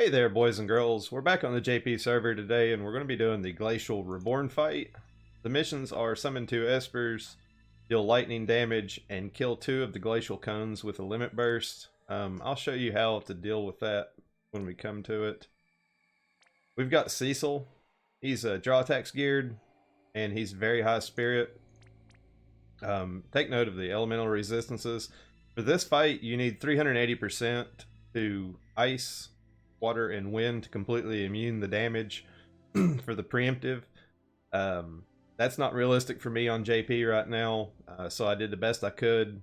Hey there, boys and girls. We're back on the JP server today, and we're going to be doing the Glacial Reborn fight. The missions are summon 2 espers, deal lightning damage, and kill 2 of the glacial cones with a limit burst. I'll show you how to deal with that when we come to it. We've got Cecil. He's draw attacks geared, and he's very high spirit. Take note of the elemental resistances. For this fight, you need 380% to ice, water, and wind to completely immune the damage for the preemptive. That's not realistic for me on JP right now, so I did the best I could.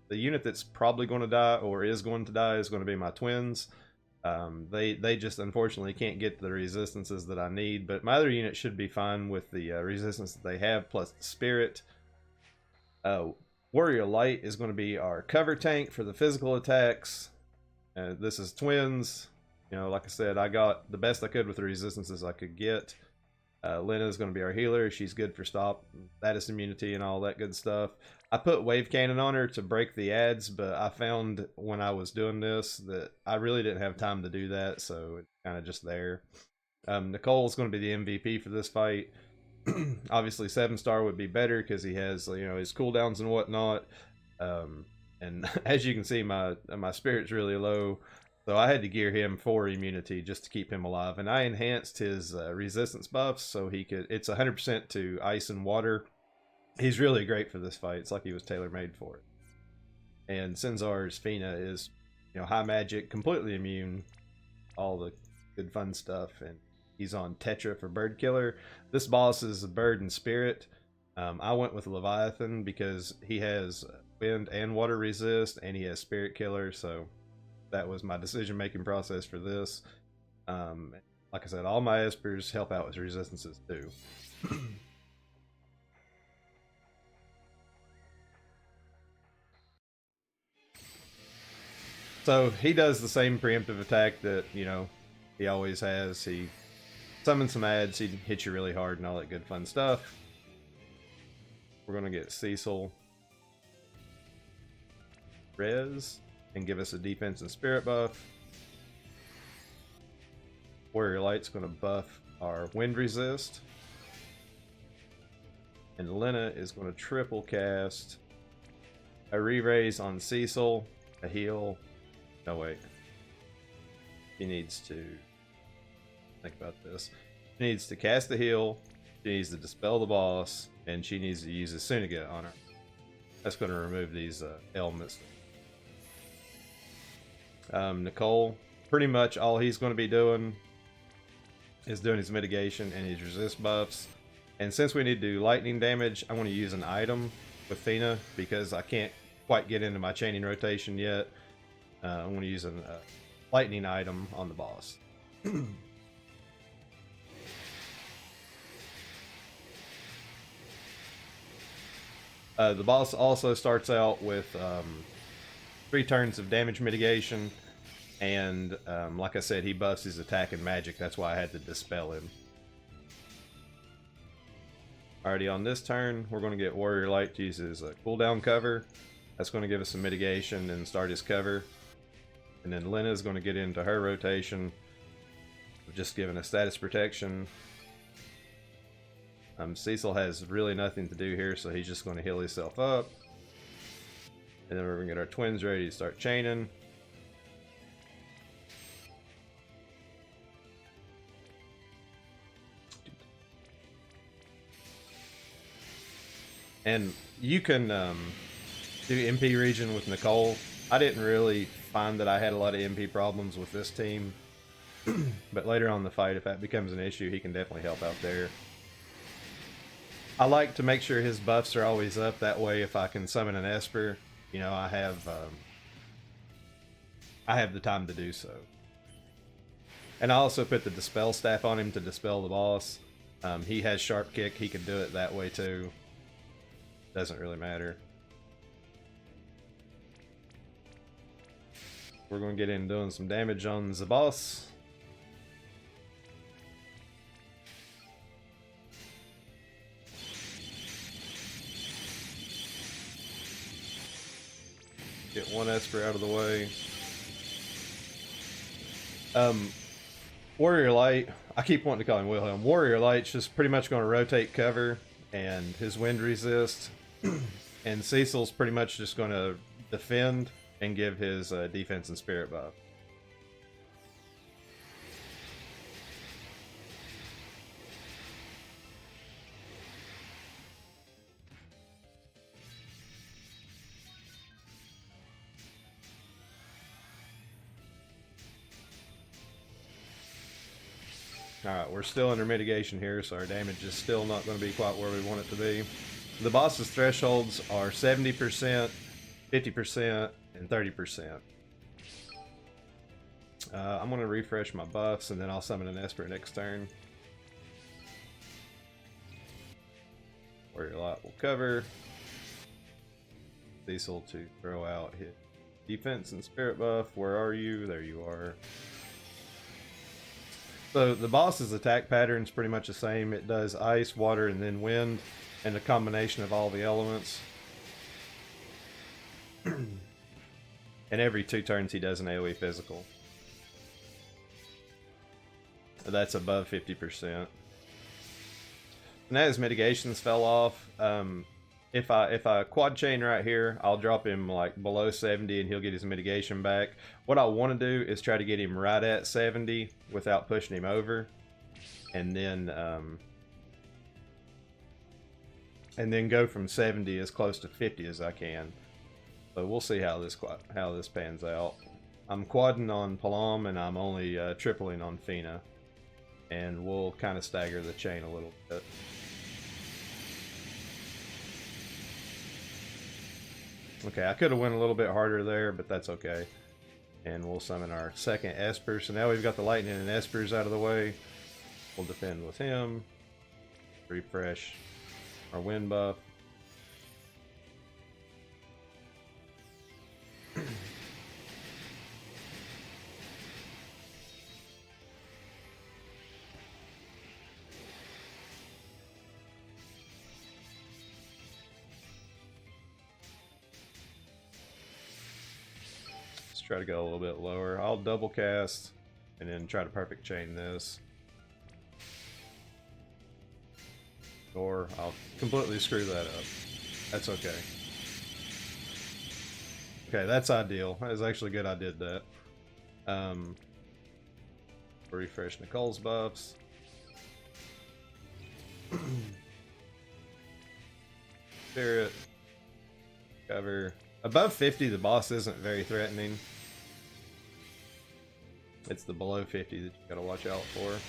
The unit that's probably going to die or is going to die is going to be my twins. They just unfortunately can't get the resistances that I need, but my other unit should be fine with the resistance that they have plus the spirit. Warrior Light is going to be our cover tank for the physical attacks. This is twins. You know, like I said, I got the best I could with the resistances I could get. Lena is going to be our healer. She's good for stop, status immunity, and all that good stuff. I put wave cannon on her to break the ads, but I found when I was doing this that I really didn't have time to do that, so it's kind of just there. Nicole is going to be the MVP for this fight. Obviously, 7-star would be better because he has, you know, his cooldowns and whatnot. And as you can see, my spirit's really low. So I had to gear him for immunity just to keep him alive. And I enhanced his resistance buffs so he could, it's 100% to ice and water. He's really great for this fight. It's like he was tailor-made for it. And Sinzar's Fina is, you know, high magic, completely immune, all the good fun stuff. And he's on Tetra for bird killer. This boss is a bird and spirit. I went with Leviathan because he has wind and water resist, and he has spirit killer, so that was my decision-making process for this. Like I said, all my espers help out with resistances too. So he does the same preemptive attack that, you know, he always has. He summons some ads, he hits you really hard and all that good fun stuff. We're going to get Cecil res and give us a defense and spirit buff. Warrior Light's going to buff our wind resist. And Lena is going to triple cast a re-raise on Cecil, a heal. No, wait. He needs to think about this. She needs to cast the heal, she needs to dispel the boss, and she needs to use a Sunigate on her. That's going to remove these elements. Nicole, pretty much all he's going to be doing is doing his mitigation and his resist buffs. And since we need to do lightning damage, I want to use an item with Fina because I can't quite get into my chaining rotation yet. I want to use a lightning item on the boss. The boss also starts out with 3 turns of damage mitigation, and like I said, he buffs his attack and magic. That's why I had to dispel him. Alrighty, on this turn, we're going to get Warrior Light to use his cooldown cover. That's going to give us some mitigation and start his cover. And then Lena is going to get into her rotation of just giving a status protection. Cecil has really nothing to do here, so he's just going to heal himself up. And then we're going to get our twins ready to start chaining. And you can do MP region with Nicole. I didn't really find that I had a lot of MP problems with this team. But later on in the fight, if that becomes an issue, he can definitely help out there. I like to make sure his buffs are always up. That way, if I can summon an Esper, you know, I have the time to do so. And I also put the Dispel Staff on him to dispel the boss. He has Sharp Kick. He can do it that way too. Doesn't really matter. We're going to get in doing some damage on the boss. Get one Esper out of the way. Warrior Light, I keep wanting to call him Wilhelm. Warrior Light's just pretty much going to rotate cover and his wind resist. And Cecil's pretty much just going to defend and give his defense and spirit buff. Alright, we're still under mitigation here, so our damage is still not going to be quite where we want it to be. The boss's thresholds are 70%, 50%, and 30%. I'm going to refresh my buffs, and then I'll summon an Esper next turn. Warrior Light will cover. Cecil to throw out his defense and spirit buff. Where are you? There you are. So the boss's attack pattern is pretty much the same. It does ice, water, and then wind, and a combination of all the elements. And every 2 turns he does an AoE physical. That's above 50%. Now his mitigations fell off. If I quad chain right here, I'll drop him like below 70 and he'll get his mitigation back. What I want to do is try to get him right at 70 without pushing him over, and then go from 70 as close to 50 as I can. So we'll see how this pans out. I'm quadding on Palom and I'm only tripling on Fina, and we'll kind of stagger the chain a little bit. Okay, I could have went a little bit harder there, but that's okay. And we'll summon our second Esper. So now we've got the Lightning and Espers out of the way. We'll defend with him. Refresh our wind buff. Try to go a little bit lower. I'll double cast and then try to perfect chain this, or I'll completely screw that up. That's okay. Okay, that's ideal. That was actually good I did that. Refresh Nicole's buffs. Spirit. Cover. Above 50, the boss isn't very threatening. It's the below 50 that you gotta watch out for.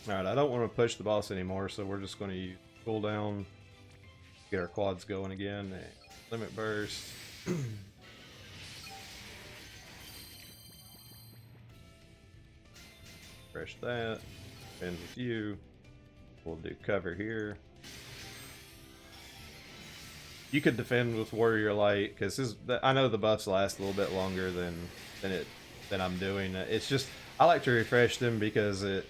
Alright, I don't want to push the boss anymore, so we're just going to use cooldown. Get our quads going again. Limit burst. Refresh that. Defend with you. We'll do cover here. You could defend with Warrior Light because I know the buffs last a little bit longer than I'm doing. It's just I like to refresh them because it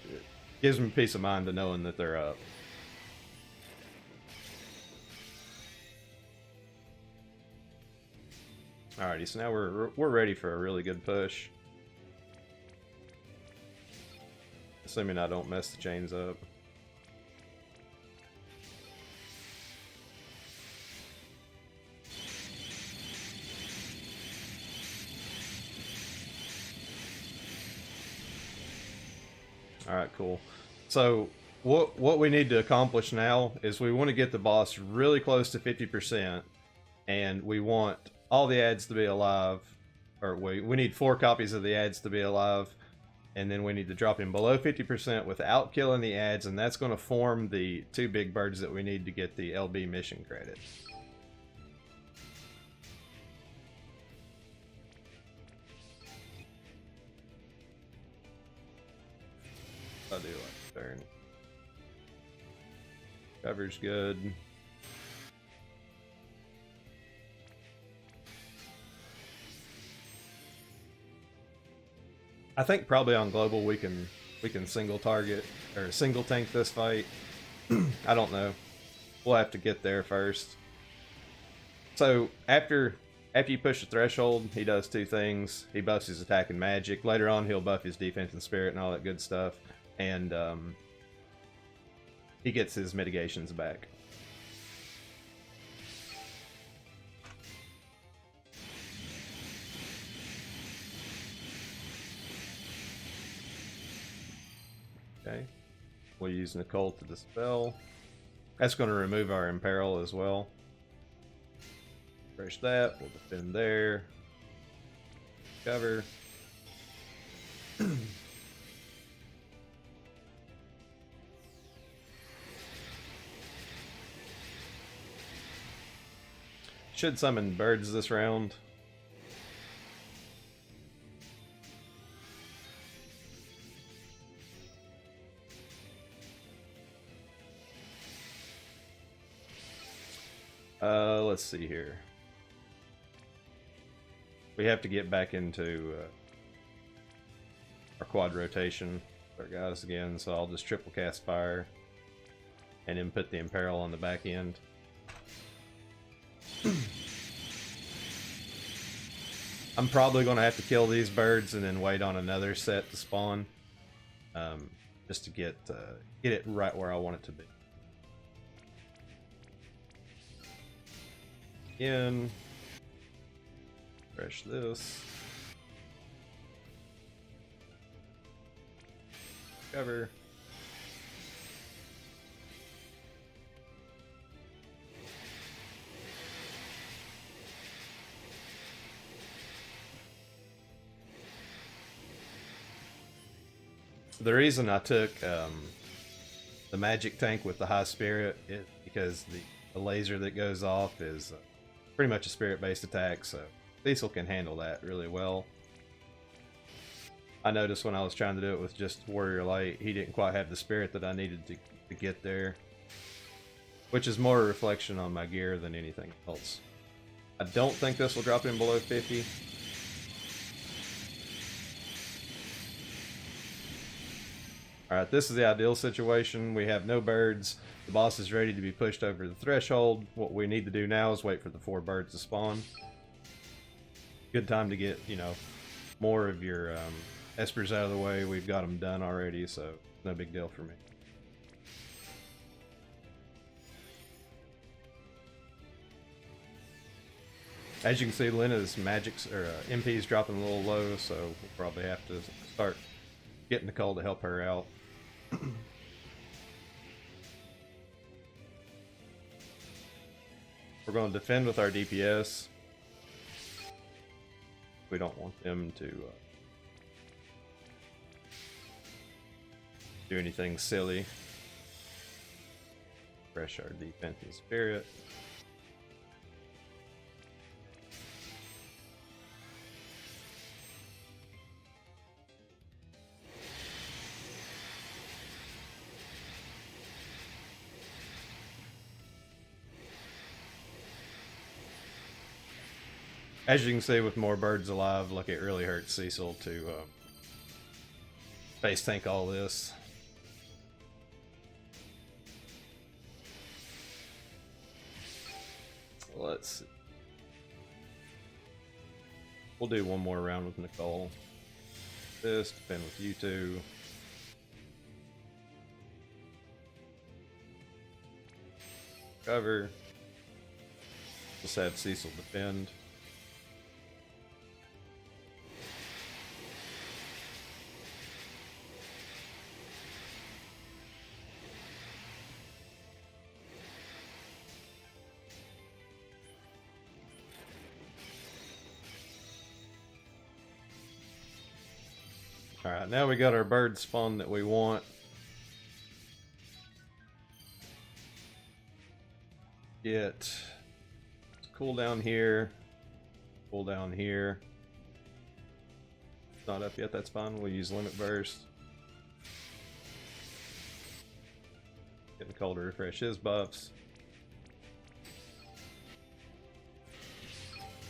gives me peace of mind to knowing that they're up. Alrighty, so now we're ready for a really good push. Assuming I don't mess the chains up. Alright, cool. So what we need to accomplish now is we want to get the boss really close to 50%, and we want all the ads to be alive, or we need 4 copies of the ads to be alive, and then we need to drop him below 50% without killing the ads, and that's going to form the 2 big birds that we need to get the LB mission credit. I'll do like turn. Cover's good. I think probably on global we can single target or single tank this fight. I don't know. We'll have to get there first. So after you push the threshold, he does two things. He buffs his attack and magic. Later on, he'll buff his defense and spirit and all that good stuff. And he gets his mitigations back. Okay. We'll use Nicole to dispel. That's going to remove our imperil as well. Refresh that. We'll defend there. Cover. Should summon birds this round. Let's see here. We have to get back into our quad rotation with our guys again, so I'll just triple cast fire and then put the imperil on the back end. I'm probably going to have to kill these birds and then wait on another set to spawn, just to get it right where I want it to be. Again, refresh this. Cover. The reason I took the magic tank with the high spirit is because the laser that goes off is pretty much a spirit-based attack, so Cecil can handle that really well. I noticed when I was trying to do it with just Warrior Light, he didn't quite have the spirit that I needed to get there, which is more a reflection on my gear than anything else. I don't think this will drop him below 50. Alright, this is the ideal situation. We have no birds. The boss is ready to be pushed over the threshold. What we need to do now is wait for the 4 birds to spawn. Good time to get, you know, more of your espers out of the way. We've got them done already, so no big deal for me. As you can see, Lena's magics or MP's dropping a little low, so we'll probably have to start getting Nicole to help her out. We're going to defend with our DPS. We don't want them to do anything silly. Refresh our defense and spirit. As you can see, with more birds alive, like it really hurts Cecil to face tank all this. Let's see. We'll do one more round with Nicole. This, defend with you two. Cover. Just have Cecil defend. Alright, now we got our bird spawn that we want. Get cooldown here, cooldown here. It's not up yet, that's fine. We'll use limit burst. Get Nicole to refresh his buffs.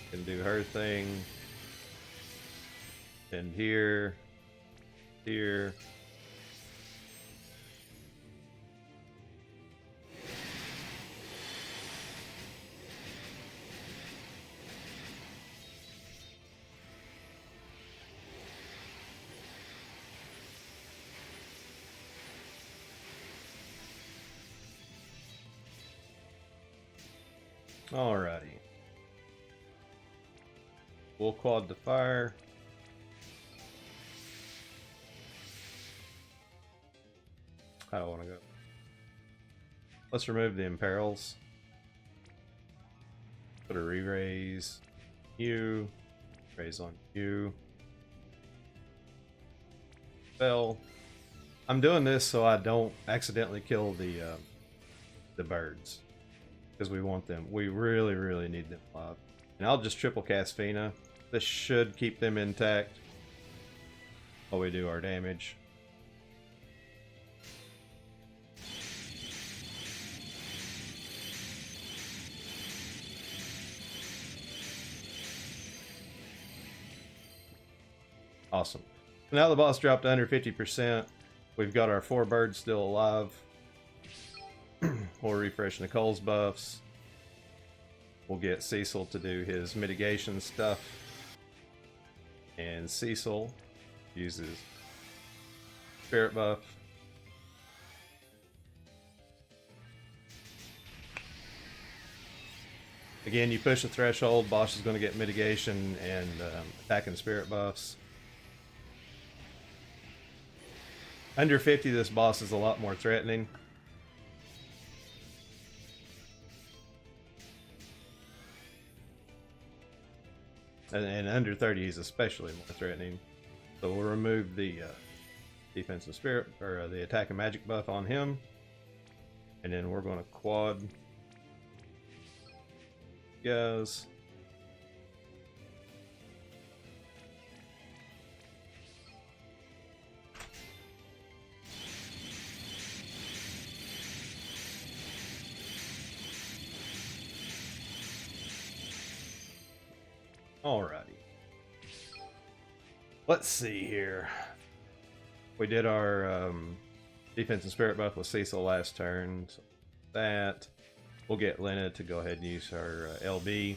Can do her thing. And here. here. Alrighty. We'll quad the fire. I don't want to go. Let's remove the imperils. Put a re-raise. You. Raise on you. Spell. I'm doing this so I don't accidentally kill the birds. Because we want them. We really, really need them alive. And I'll just triple cast Fina. This should keep them intact while we do our damage. Awesome. Now the boss dropped to under 50%. We've got our 4 birds still alive. We'll refresh Nicole's buffs. We'll get Cecil to do his mitigation stuff. And Cecil uses spirit buff. Again, you push the threshold, boss is going to get mitigation and attack and spirit buffs. Under 50, this boss is a lot more threatening. And under 30 is especially more threatening. So we'll remove the defensive spirit, or the attack and magic buff on him. And then we're going to quad guys. Alrighty. Let's see here. We did our defense and spirit buff with Cecil last turn. So that. We'll get Lena to go ahead and use her LB.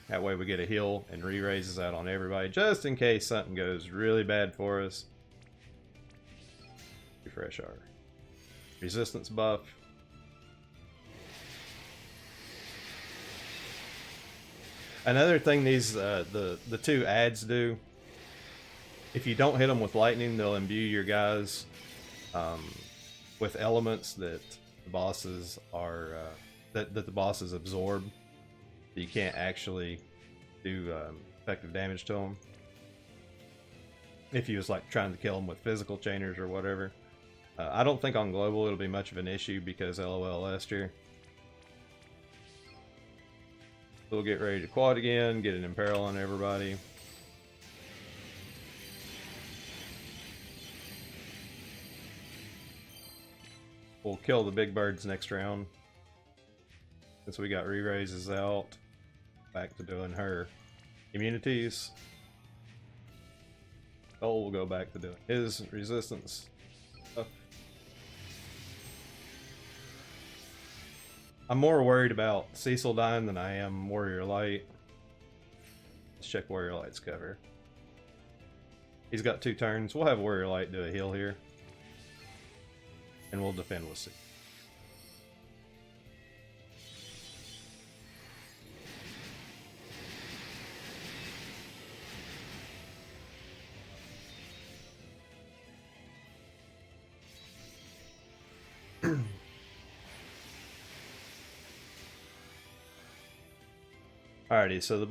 That way we get a heal and re-raises out on everybody, just in case something goes really bad for us. Refresh our resistance buff. Another thing these the 2 ads do, if you don't hit them with lightning, they'll imbue your guys with elements that the bosses are that the bosses absorb. You can't actually do effective damage to them. If you was like trying to kill them with physical chainers or whatever. I don't think on global it'll be much of an issue because LOL Lester. We'll get ready to quad again, get an imperil on everybody. We'll kill the big birds next round. Since we got re-raises out, back to doing her immunities. Cole will go back to doing his resistance stuff. I'm more worried about Cecil dying than I am Warrior Light. Let's check Warrior Light's cover. He's got 2 turns. We'll have Warrior Light do a heal here. And we'll defend with Cecil. Alrighty, so the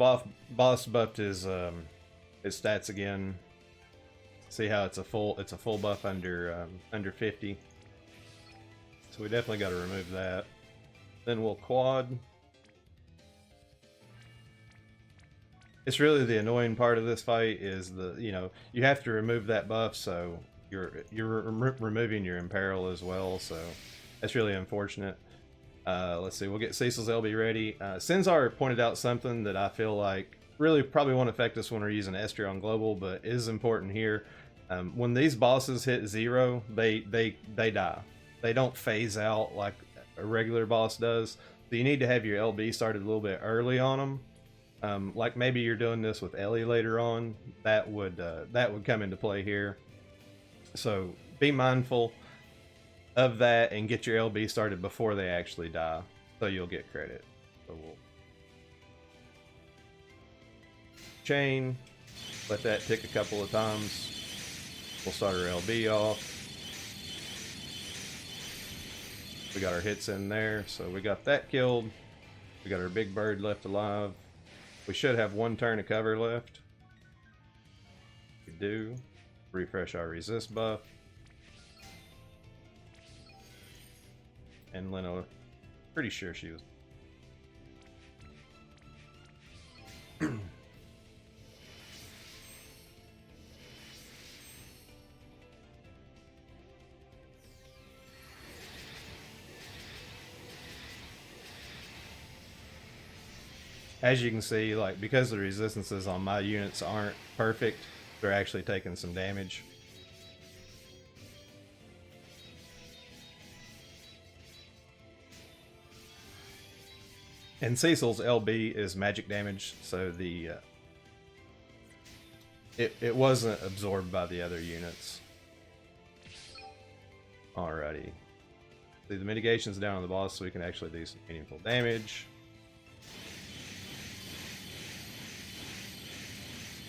boss buffed his stats again. See how it's a full buff under 50. So we definitely got to remove that. Then we'll quad. It's really the annoying part of this fight is you have to remove that buff, so you're removing your imperil as well. So that's really unfortunate. Let's see, we'll get Cecil's LB ready. Sinzar pointed out something that I feel like really probably won't affect us when we're using Esther on global, but is important here. When these bosses hit 0, they die. They don't phase out like a regular boss does. So you need to have your LB started a little bit early on them. Like maybe you're doing this with Ellie later on. That would come into play here. So be mindful of that and get your LB started before they actually die, so you'll get credit. So we'll chain, let that tick a couple of times. We'll start our LB off. We got our hits in there, so we got that killed. We got our big bird left alive. We should have 1 turn of cover left. We do. Refresh our resist buff. And Lena, pretty sure she was. As you can see, like, because the resistances on my units aren't perfect, they're actually taking some damage. And Cecil's LB is magic damage, so the it wasn't absorbed by the other units. Alrighty. See, the mitigation's down on the boss, so we can actually do some meaningful damage.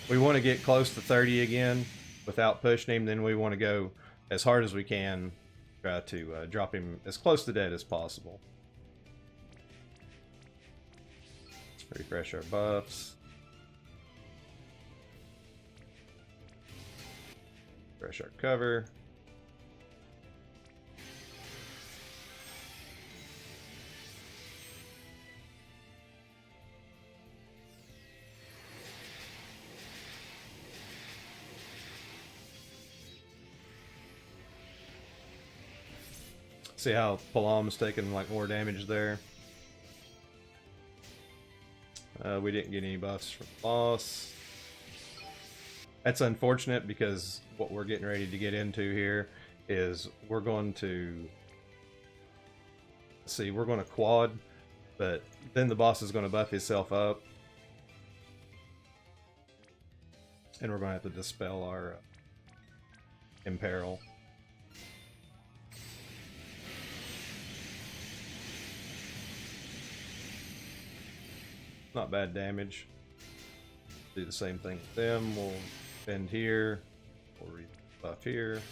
We want to get close to 30 again without pushing him. Then we want to go as hard as we can, try to drop him as close to dead as possible. Let's refresh our buffs. Refresh our cover. See how Palom's taking like more damage there. We didn't get any buffs from the boss. That's unfortunate because what we're getting ready to get into here is we're going to see, we're going to quad, but then the boss is going to buff himself up, and we're going to have to dispel our imperil. Not bad damage. Do the same thing with them. We'll bend here. We'll rebuff here.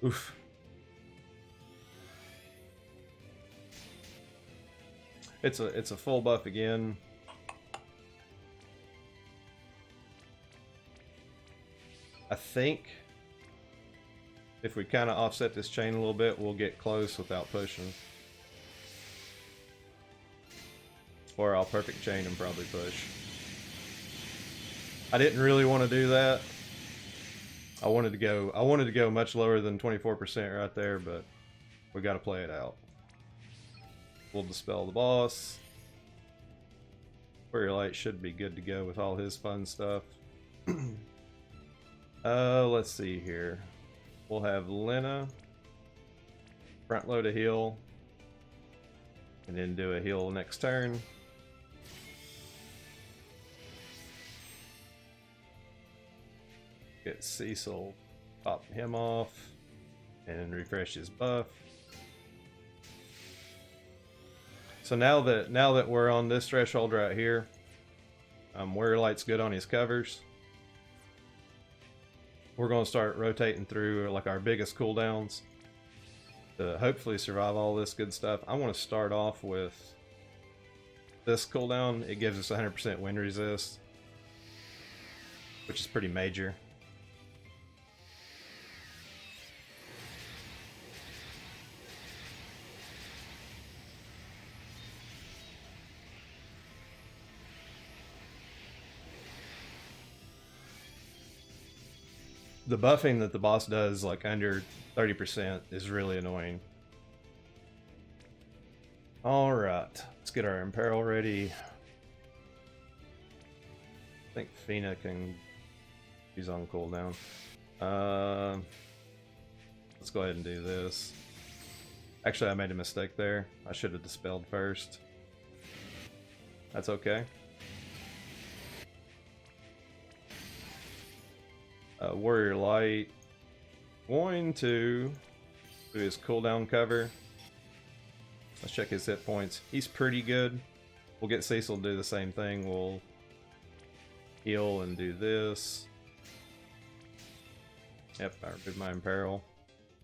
Oof. It's a full buff again. I think if we kind of offset this chain a little bit, we'll get close without pushing. Or I'll perfect chain and probably push. I didn't really want to do that. I wanted to go much lower than 24% right there, but we got to play it out. We'll dispel the boss. Warrior Light should be good to go with all his fun stuff. Let's see here. We'll have Lena front load a heal and then do a heal next turn. Get Cecil, pop him off and refresh his buff. So now that we're on this threshold right here, Warrior Light's good on his covers. We're going to start rotating through like our biggest cooldowns to hopefully survive all this good stuff. I want to start off with this cooldown. It gives us 100% wind resist, which is pretty major. The buffing that the boss does, like under 30%, is really annoying. Alright, let's get our Imperil ready. I think Fina can... He's on cooldown. Let's go ahead and do this. Actually, I made a mistake there. I should have dispelled first. That's okay. Warrior Light. Going to do his cooldown cover. Let's check his hit points. He's pretty good. We'll get Cecil to do the same thing. We'll heal and do this. Yep, I removed my Imperil.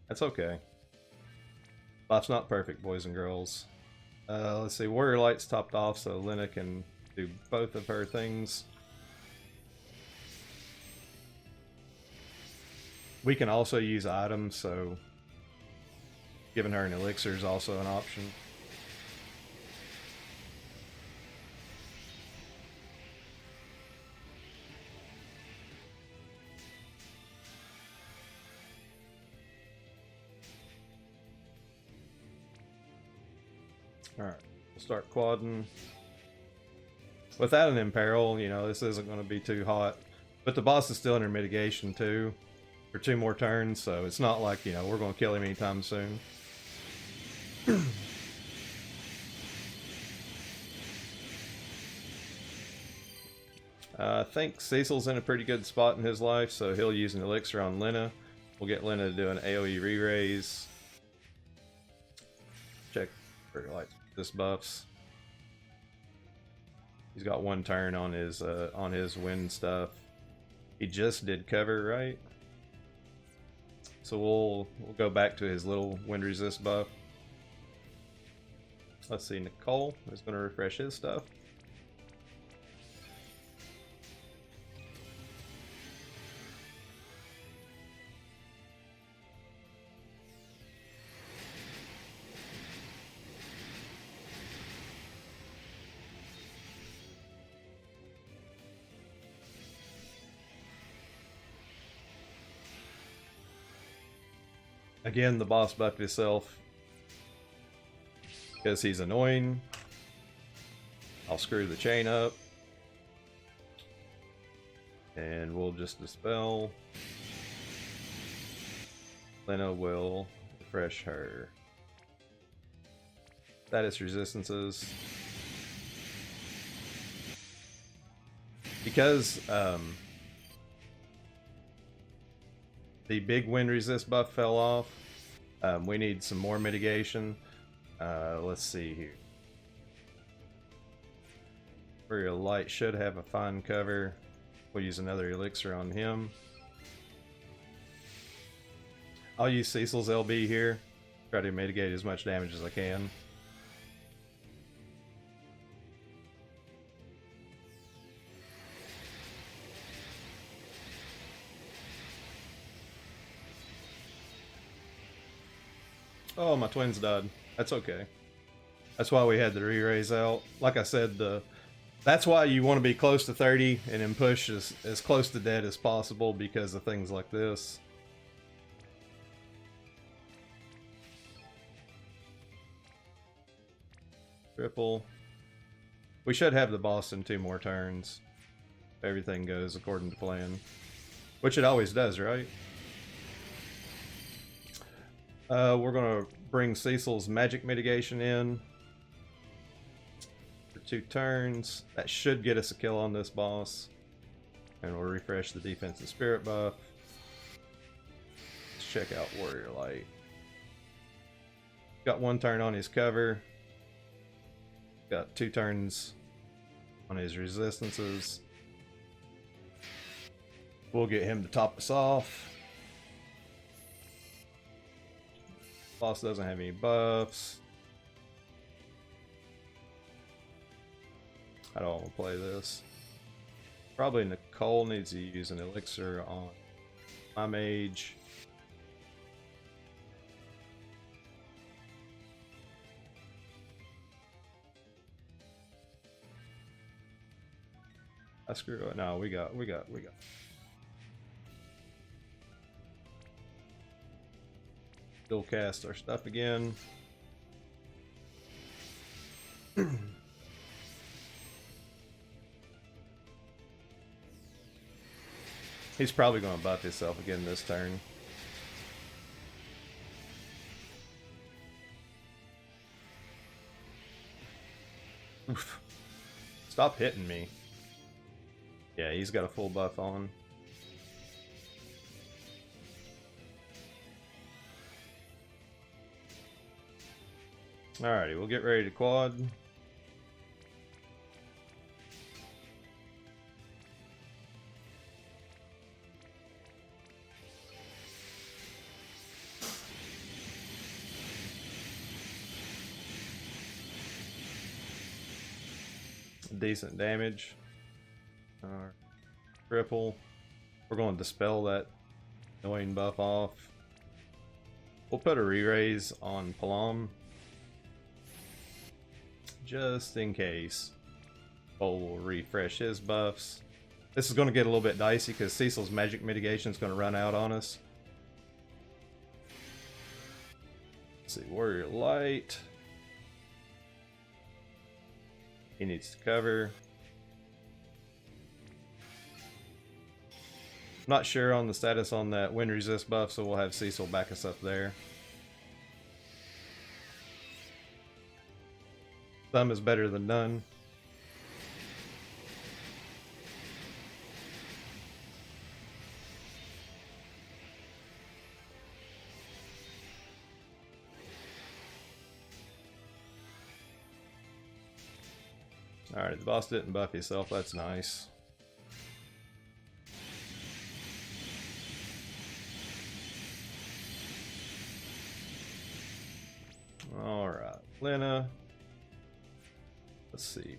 That's okay. Life's not perfect, boys and girls. Let's see, Warrior Light's topped off, so Lena can do both of her things. We can also use items, so giving her an elixir is also an option. Alright, we'll start quadding. Without an Imperil, you know, this isn't going to be too hot. But the boss is still under mitigation too, for 2 more turns, so it's not like, you know, we're going to kill him anytime soon. I think Cecil's in a pretty good spot in his life, so he'll use an elixir on Lena. We'll get Lena to do an AoE re-raise. Check for like this buffs. He's got 1 turn on his wind stuff. He just did cover, right? So we'll go back to his little wind resist buff. Let's see, Nicole is going to refresh his stuff. Again, the boss buffed himself because he's annoying. I'll screw the chain up. And we'll just dispel. Lena will refresh her status resistances. Because the big wind resist buff fell off, we need some more mitigation. Let's see here. Warrior Light should have a fine cover. We'll use another elixir on him. I'll use Cecil's LB here. Try to mitigate as much damage as I can. Oh, my twins died. That's okay. That's why we had the re-raise out. Like I said, that's why you want to be close to 30 and then push as close to dead as possible because of things like this. Triple. We should have the boss in 2 more turns. If everything goes according to plan. Which it always does, right? We're going to bring Cecil's magic mitigation in for 2 turns. That should get us a kill on this boss. And we'll refresh the defense and spirit buff. Let's check out Warrior Light. Got 1 turn on his cover. Got 2 turns on his resistances. We'll get him to top us off. Boss doesn't have any buffs. How do I want to play this? Probably Nicole needs to use an elixir on my mage. I screw it. No, we got. Still cast our stuff again. He's probably going to buff himself again this turn. Oof. Stop hitting me. Yeah, he's got a full buff on. Alrighty, we'll get ready to quad. Decent damage. Triple. We're going to dispel that annoying buff off. We'll put a re-raise on Palom, just in case. We'll refresh his buffs. This is going to get a little bit dicey because Cecil's magic mitigation is going to run out on us. Let's see, Warrior Light. He needs to cover. Not sure on the status on that wind resist buff, so we'll have Cecil back us up there. Some is better than none. Alright, the boss didn't buff himself, that's nice. Alright, Lena. Let's see.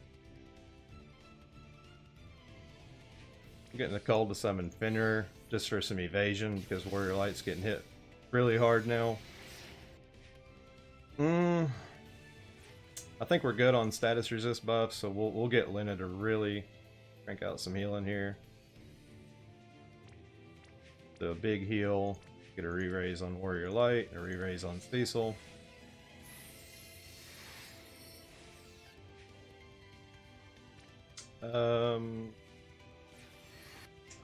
I'm getting a call to summon Fenrir just for some evasion because Warrior Light's getting hit really hard now. I think we're good on status resist buffs, so we'll get Lena to really crank out some healing here. Do a big heal, get a re-raise on Warrior Light, a re-raise on Cecil.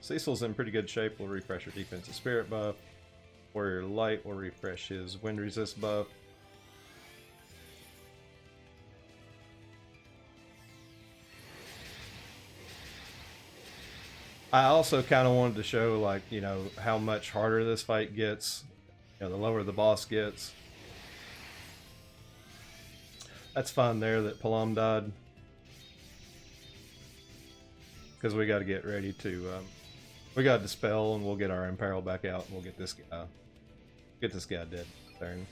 Cecil's in pretty good shape. We'll refresh her defensive spirit buff. Warrior Light will refresh his wind resist buff. I also kind of wanted to show, like, you know, how much harder this fight gets. You know, the lower the boss gets. That's fine there that Palom died. Because we got to get ready to, we got to dispel and we'll get our Imperil back out and we'll get this guy dead turn.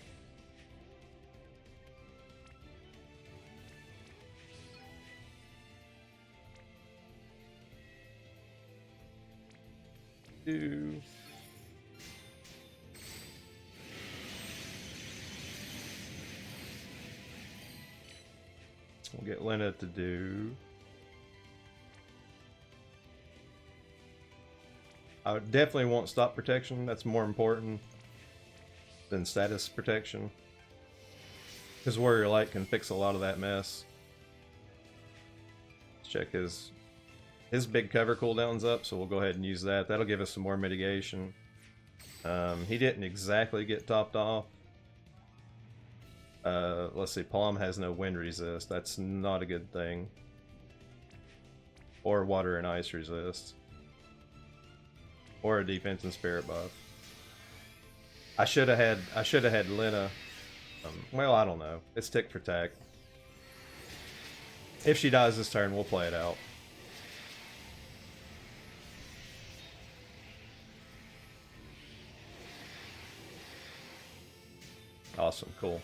We'll get Lena to do. I definitely want stop protection. That's more important than status protection. Because Warrior Light can fix a lot of that mess. Let's check his big cover cooldown's up, so we'll go ahead and use that. That'll give us some more mitigation. He didn't exactly get topped off. Let's see, Palom has no wind resist. That's not a good thing. Or water and ice resist. Or a defense and spirit buff. I should have had Lena. Well, I don't know. It's tick for tack. If she dies this turn, we'll play it out. Awesome, cool.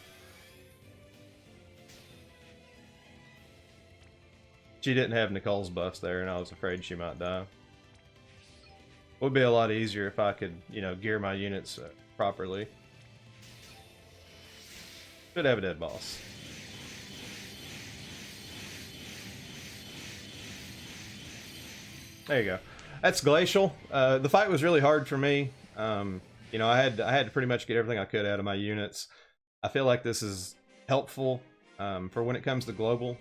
She didn't have Nicole's buffs there, and I was afraid she might die. Would be a lot easier if I could, you know, gear my units properly. Should have a dead boss. There you go. That's Glacial. The fight was really hard for me. You know, I had to pretty much get everything I could out of my units. I feel like this is helpful for when it comes to global.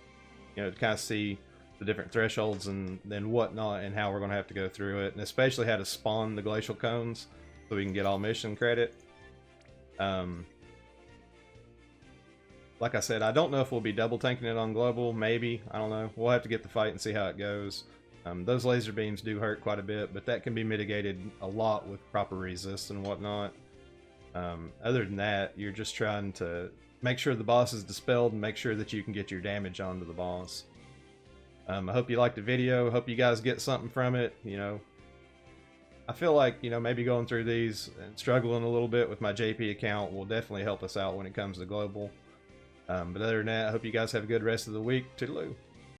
You know, to kind of see the different thresholds and then whatnot, and how we're going to have to go through it, and especially how to spawn the glacial cones so we can get all mission credit. Like I said, I don't know if we'll be double tanking it on global. Maybe, I don't know. We'll have to get the fight and see how it goes. Those laser beams do hurt quite a bit, but that can be mitigated a lot with proper resist and whatnot. Other than that, you're just trying to make sure the boss is dispelled and make sure that you can get your damage onto the boss. I hope you liked the video. Hope you guys get something from it. You know, I feel like, you know, maybe going through these and struggling a little bit with my JP account will definitely help us out when it comes to global. But other than that, I hope you guys have a good rest of the week. Toodaloo.